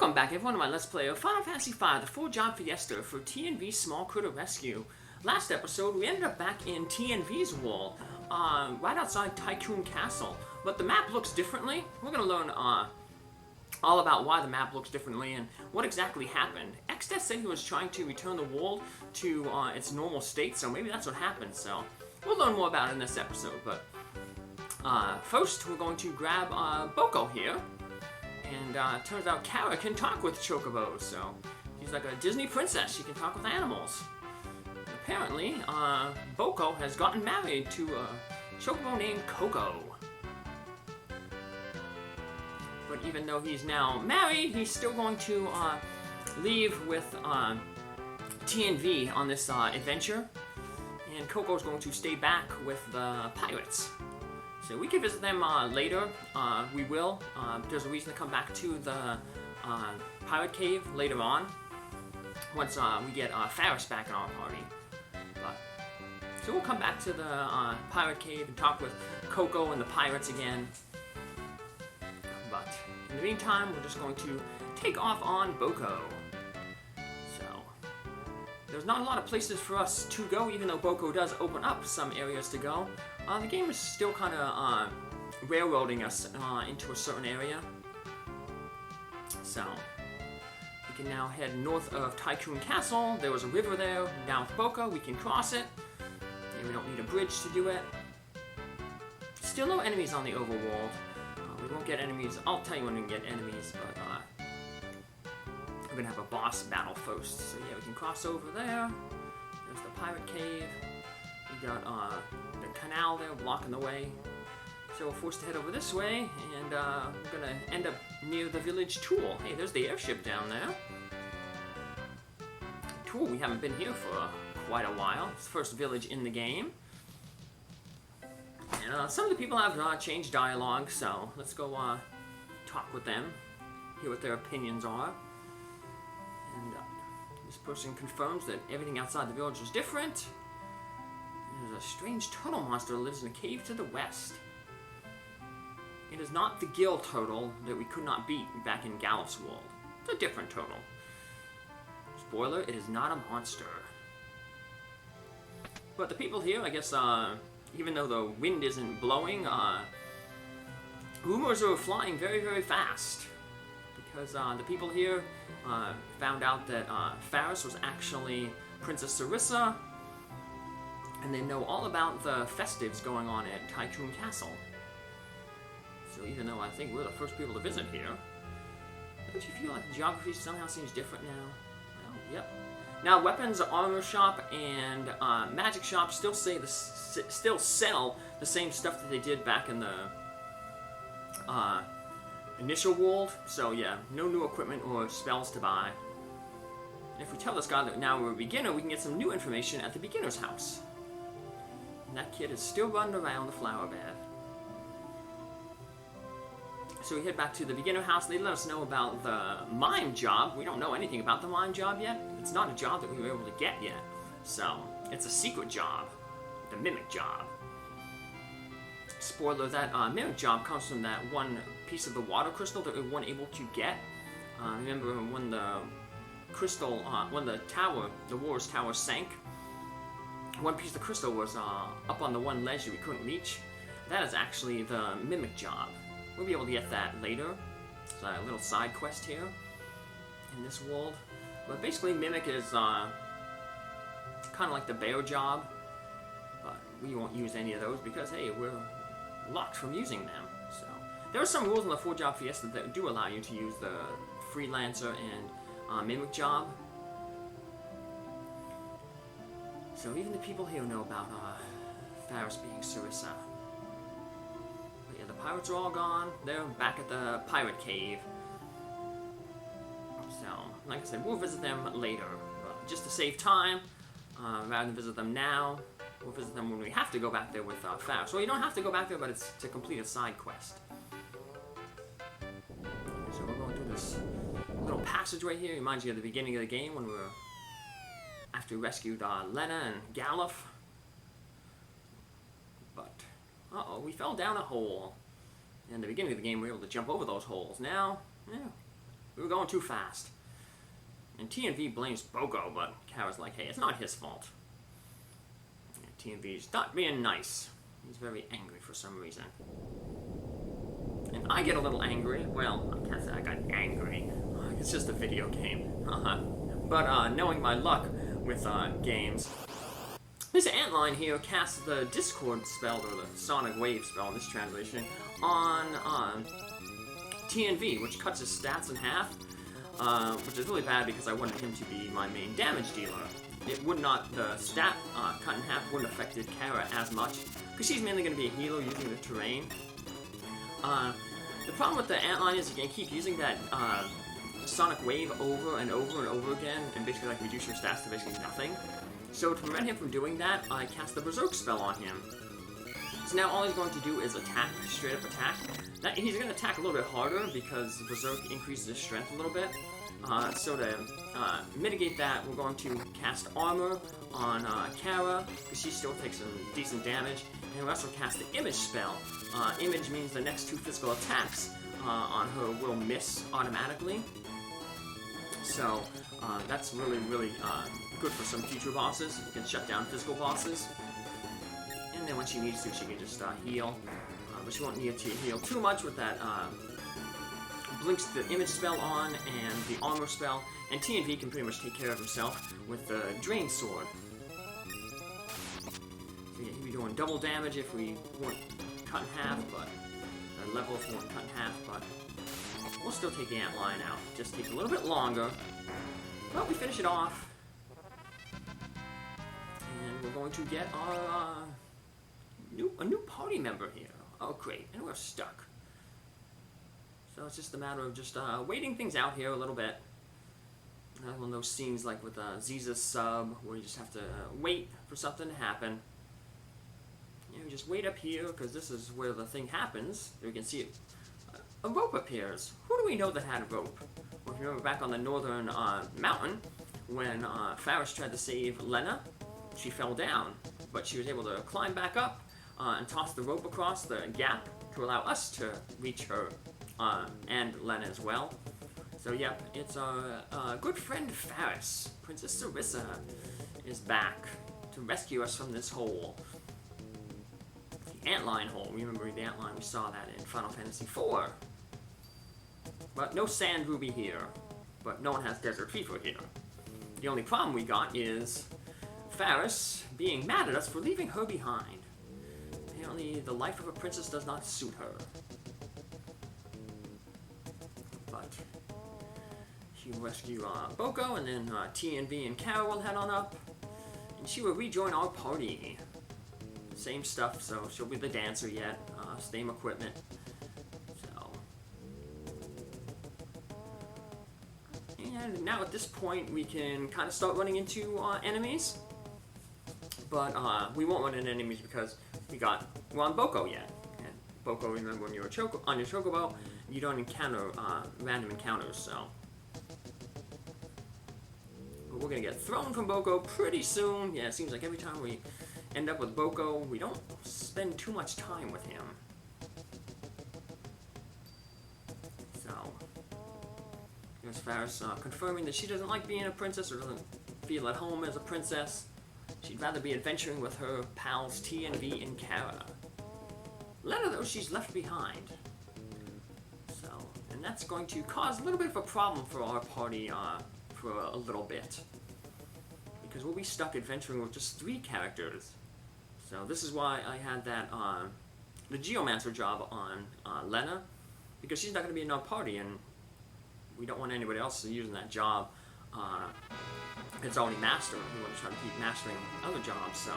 Welcome back everyone to my Let's Play of Final Fantasy V, the 4-job Fiesta for TNV Small Critter Rescue. Last episode, we ended up back in TNV's wall, right outside Tycoon Castle. But the map looks differently. We're going to learn all about why the map looks differently and what exactly happened. Exdeath said he was trying to return the world to its normal state, so maybe that's what happened. So we'll learn more about it in this episode. But first, we're going to grab Boko here. And turns out Cara can talk with chocobos, so she's like a Disney princess. She can talk with animals. Apparently, Boko has gotten married to a chocobo named Coco. But even though he's now married, he's still going to leave with TNV on this adventure. And Coco's going to stay back with the pirates. So we can visit them later. We will. There's a reason to come back to the pirate cave later on, once we get Faris back in our party. So we'll come back to the pirate cave and talk with Coco and the pirates again. But in the meantime, we're just going to take off on Boko. So there's not a lot of places for us to go, even though Boko does open up some areas to go. The game is still kind of railroading us into a certain area. So, we can now head north of Tycoon Castle. There was a river there. Now with Boko, we can cross it. And we don't need a bridge to do it. Still no enemies on the overworld. We won't get enemies. I'll tell you when we get enemies, but we're going to have a boss battle first. So yeah, we can cross over there. There's the pirate cave. We got the canal there blocking the way. So we're forced to head over this way, and we're gonna end up near the village Tool. Hey, there's the airship down there. Tool, we haven't been here for quite a while. It's the first village in the game. And some of the people have changed dialogue, so let's go talk with them, hear what their opinions are. And this person confirms that everything outside the village is different. There's a strange turtle monster that lives in a cave to the west. It is not the gill turtle that we could not beat back in Galuf's world. It's a different turtle. Spoiler, it is not a monster. But the people here, I guess, even though the wind isn't blowing, rumors are flying very, very fast. Because the people here found out that Faris was actually Princess Sarissa. And they know all about the festives going on at Tycoon Castle. So even though I think we're the first people to visit here, don't you feel like the geography somehow seems different now? Well, yep. Now weapons, armor shop, and magic shop still sell the same stuff that they did back in the initial world. So yeah, no new equipment or spells to buy. And if we tell this guy that now we're a beginner, we can get some new information at the beginner's house. And that kid is still running around the flower bed. So we head back to the beginner house. They let us know about the mime job. We don't know anything about the mime job yet. It's not a job that we were able to get yet. So, it's a secret job. The mimic job. Spoiler, that mimic job comes from that one piece of the water crystal that we weren't able to get. Remember when the crystal, when the tower, the War's Tower sank? One piece of the crystal was up on the one ledge that we couldn't reach. That is actually the mimic job. We'll be able to get that later. It's a little side quest here in this world. But basically, mimic is kind of like the bear job. But we won't use any of those because, hey, we're locked from using them. So there are some rules in the 4-job Fiesta that do allow you to use the freelancer and mimic job. So even the people here know about Faris being Sarissa. But yeah, the pirates are all gone. They're back at the pirate cave. So, like I said, we'll visit them later. But just to save time, rather than visit them now, we'll visit them when we have to go back there with Faris. Well, you don't have to go back there, but it's to complete a side quest. So we're going through this little passage right here. It reminds you of the beginning of the game when we were... after we rescued Lenna and Galuf. But, uh-oh, we fell down a hole. In the beginning of the game, we were able to jump over those holes. Now, yeah, we're were going too fast. And TNV blames Boko, but Cara's like, hey, it's not his fault. And TNV's not being nice. He's very angry for some reason. And I get a little angry. Well, I can't say I got angry. It's just a video game. But knowing my luck with games, this antline here casts the Discord spell, or the Sonic Wave spell in this translation, on TNV, which cuts his stats in half, which is really bad because I wanted him to be my main damage dealer. It would not, the stat cut in half wouldn't have affected Cara as much, because she's mainly going to be a healer using the terrain. The problem with the antline is you can keep using that Sonic Wave over and over and over again, and basically like reduce your stats to basically nothing. So to prevent him from doing that, I cast the Berserk spell on him. So now all he's going to do is attack, straight up attack. He's going to attack a little bit harder because Berserk increases his strength a little bit. So to mitigate that, we're going to cast Armor on Cara, because she still takes some decent damage. And we also cast the Image spell. Image means the next 2 physical attacks on her will miss automatically. So that's really, really good for some future bosses. You can shut down physical bosses. And then when she needs to, she can just heal. But she won't need to heal too much with that blinks the Image spell on and the Armor spell. And TNV can pretty much take care of himself with the Drain Sword. So yeah, he'd be doing double damage if we weren't cut in half, but the levels weren't cut in half, but we'll still take the antline out. Just takes a little bit longer, but we finish it off. And we're going to get our a new party member here. Oh great, and we're stuck. So it's just a matter of just waiting things out here a little bit. One of those scenes like with Ziza's sub, where you just have to wait for something to happen. You just wait up here, because this is where the thing happens. You can see it. A rope appears. Who do we know that had a rope? Well, if you remember back on the northern mountain, when Faris tried to save Lenna, she fell down. But she was able to climb back up and toss the rope across the gap to allow us to reach her and Lenna as well. So yep, it's our good friend Faris. Princess Sarissa is back to rescue us from this hole. The antline hole. Remember the antline? We saw that in Final Fantasy IV. But no sand ruby here. But no one has desert fever here. The only problem we got is Faris being mad at us for leaving her behind. Apparently the life of a princess does not suit her. But she will rescue Boko, and then TNV and Cara will head on up. And she will rejoin our party. Same stuff, so she'll be the dancer yet. Same equipment. So. And now at this point we can kind of start running into enemies. But we won't run into enemies because we're on Boko yet. And Boko, remember when you're on your Chocobo, you don't encounter random encounters, so. But we're gonna get thrown from Boko pretty soon. Yeah, it seems like every time we end up with Boko, we don't spend too much time with him. So, here's Faris confirming that she doesn't like being a princess or doesn't feel at home as a princess. She'd rather be adventuring with her pals TNV and Cara. Lenna, though, she's left behind. So, and that's going to cause a little bit of a problem for our party for a little bit. Because we'll be stuck adventuring with just 3 characters. So this is why I had that, the Geomancer job on Lenna. Because she's not going to be in our party, and we don't want anybody else using that job. It's already mastered. We want to try to keep mastering other jobs, so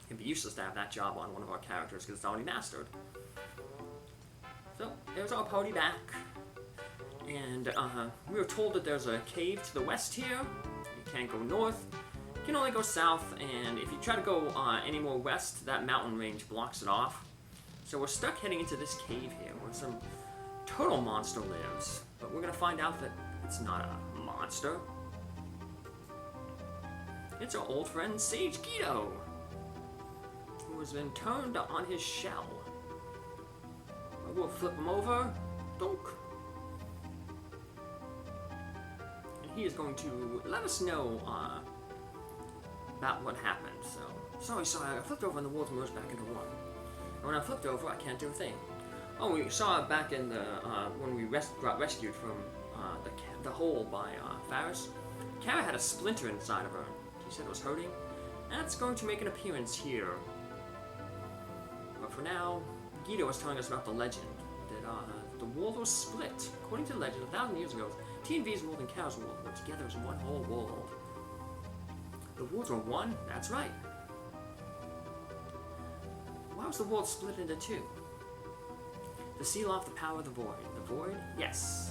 it'd be useless to have that job on one of our characters because it's already mastered. So there's our party back, and we were told that there's a cave to the west here. You can't go north. You can only go south, and if you try to go any more west, that mountain range blocks it off. So we're stuck heading into this cave here where some turtle monster lives, but we're gonna find out that it's not a monster. It's our old friend Sage Guido, who has been turned on his shell. We'll flip him over. Donk. he is going to let us know about what happened. So, sorry, I flipped over and the wolves merged back into one. And when I flipped over, I can't do a thing. Oh, we saw back in the, when we got rescued from the hole by Faris, Cara had a splinter inside of her. She said it was hurting. That's going to make an appearance here. But for now, Guido was telling us about the legend, that the world was split. According to the legend, 1,000 years ago, TNV's world and Cara's world were together as one whole world. The worlds were one? That's right. Why was the world split into two? To seal off the power of the void. The void? Yes.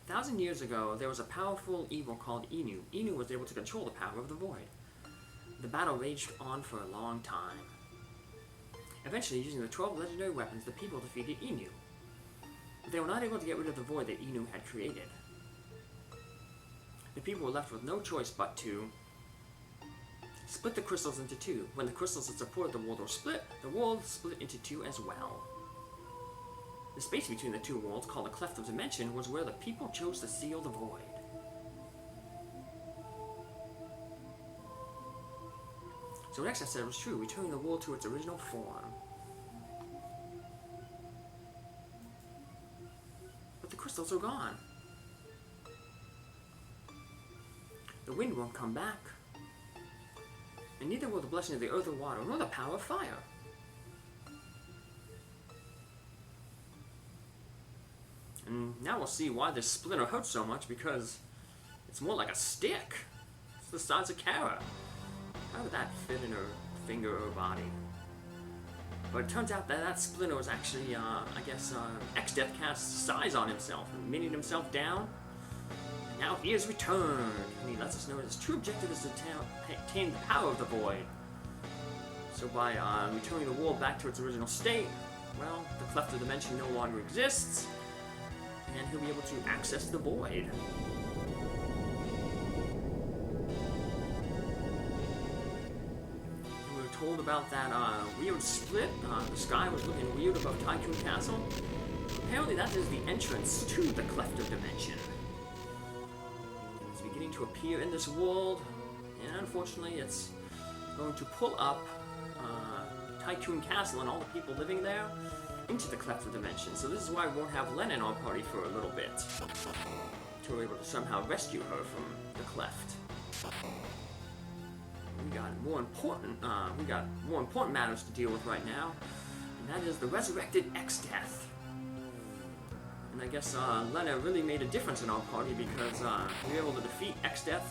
A 1,000 years ago, there was a powerful evil called Inu. Inu was able to control the power of the void. The battle raged on for a long time. Eventually, using the 12 legendary weapons, the people defeated Inu. But they were not able to get rid of the void that Inu had created. The people were left with no choice but to split the crystals into two. When the crystals that supported the world were split, the world split into two as well. The space between the two worlds, called the Cleft of Dimension, was where the people chose to seal the void. So what Exdeath said was true, returning the world to its original form. But the crystals are gone. The wind won't come back. And neither will the blessing of the earth or water, nor the power of fire. And now we'll see why this splinter hurts so much, because it's more like a stick. It's the size of Cara. How did that fit in her finger or body? But it turns out that that splinter was actually, I guess, Exdeath cast size on himself and minied himself down. And now he has returned, and he lets us know his true objective is to attain the power of the void. So by returning the world back to its original state, well, the Cleft of Dimension no longer exists, and he'll be able to access the void. Told about that weird split. The sky was looking weird above Tycoon Castle. Apparently that is the entrance to the Cleft of Dimension. It's beginning to appear in this world, and unfortunately it's going to pull up Tycoon Castle and all the people living there into the Cleft of Dimension. So this is why we won't have Lenna in our party for a little bit, until we're able to somehow rescue her from the Cleft. We got more important matters to deal with right now, and that is the resurrected Exdeath. And I guess Lenna really made a difference in our party, because we were able to defeat Exdeath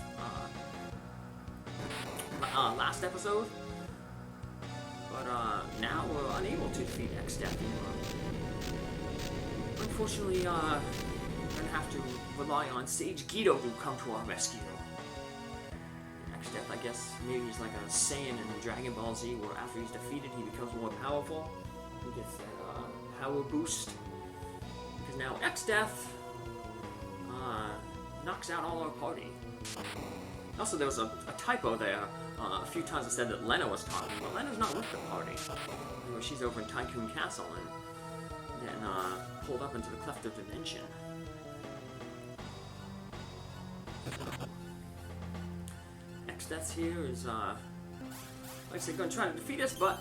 last episode, but now we're unable to defeat Exdeath anymore. Unfortunately, we're gonna have to rely on Sage Guido to come to our rescue. Exdeath, I guess, maybe he's like a Saiyan in Dragon Ball Z, where after he's defeated, he becomes more powerful. He gets that power boost. Because now Exdeath knocks out all our party. Also, there was a typo there. A few times it said that Lenna was talking, but Lenna's not with the party. She's over in Tycoon Castle and then pulled up into the Cleft of Dimension. Exdeath here is, like I said, going to try to defeat us, but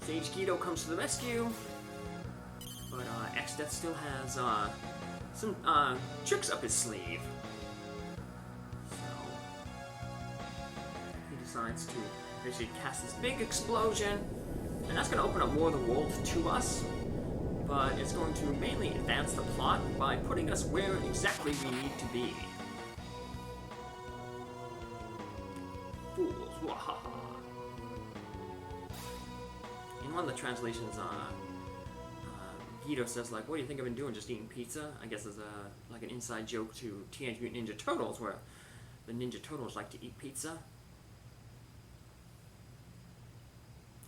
Sage Guido comes to the rescue. But Exdeath still has some tricks up his sleeve. So he decides to basically cast this big explosion, and that's going to open up more of the world to us. But it's going to mainly advance the plot by putting us where exactly we need to be. Fools, wahaha. In one of the translations, Guido says, like, what do you think I've been doing, just eating pizza? I guess as like an inside joke to Teenage Mutant Ninja Turtles, where the Ninja Turtles like to eat pizza.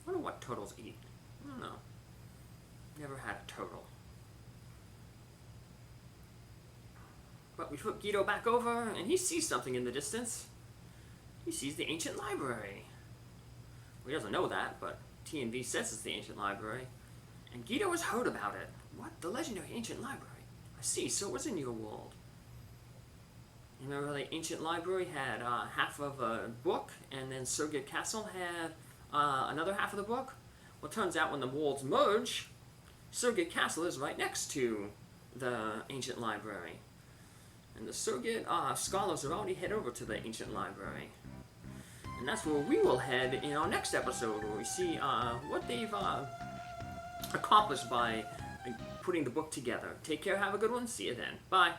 I wonder what turtles eat. I don't know. Never had a turtle. But we flip Guido back over, and he sees something in the distance. He sees the ancient library. Well, he doesn't know that, but TNV says it's the ancient library. And Guido has heard about it. What? The legendary ancient library. I see, so it was in your world. You remember the ancient library had half of a book, and then Surrogate Castle had another half of the book? Well, it turns out when the worlds merge, Surrogate Castle is right next to the ancient library. And the Surrogate scholars have already head over to the ancient library. And that's where we will head in our next episode, where we see what they've accomplished by putting the book together. Take care, have a good one, see you then. Bye.